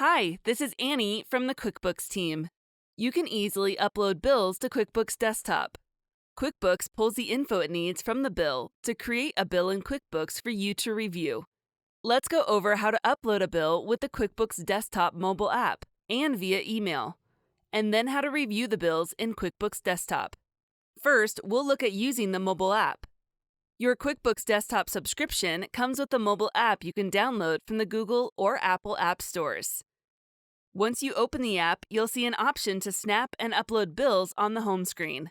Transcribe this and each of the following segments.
Hi, this is Annie from the QuickBooks team. You can easily upload bills to QuickBooks Desktop. QuickBooks pulls the info it needs from the bill to create a bill in QuickBooks for you to review. Let's go over how to upload a bill with the QuickBooks Desktop mobile app and via email, and then how to review the bills in QuickBooks Desktop. First, we'll look at using the mobile app. Your QuickBooks Desktop subscription comes with a mobile app you can download from the Google or Apple app stores. Once you open the app, you'll see an option to snap and upload bills on the home screen.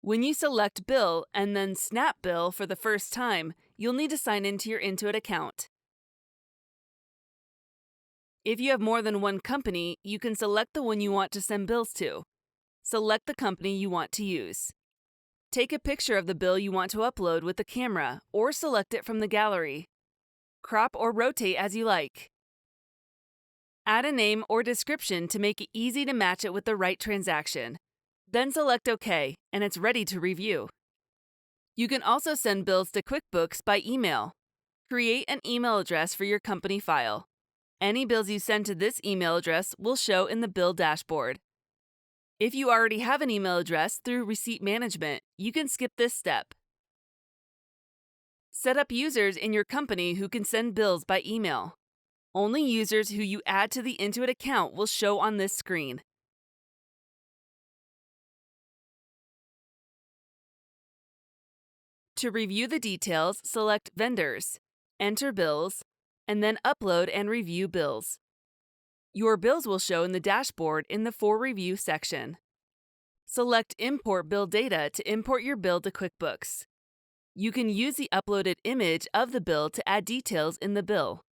When you select Bill and then Snap Bill for the first time, you'll need to sign into your Intuit account. If you have more than one company, you can select the one you want to send bills to. Select the company you want to use. Take a picture of the bill you want to upload with the camera or select it from the gallery. Crop or rotate as you like. Add a name or description to make it easy to match it with the right transaction. Then select OK, and it's ready to review. You can also send bills to QuickBooks by email. Create an email address for your company file. Any bills you send to this email address will show in the bill dashboard. If you already have an email address through Receipt Management, you can skip this step. Set up users in your company who can send bills by email. Only users who you add to the Intuit account will show on this screen. To review the details, select Vendors, enter Bills, and then Upload and Review Bills. Your bills will show in the dashboard in the For Review section. Select Import Bill Data to import your bill to QuickBooks. You can use the uploaded image of the bill to add details in the bill.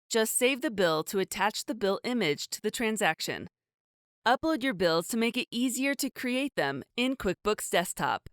Just save the bill to attach the bill image to the transaction. Upload your bills to make it easier to create them in QuickBooks Desktop.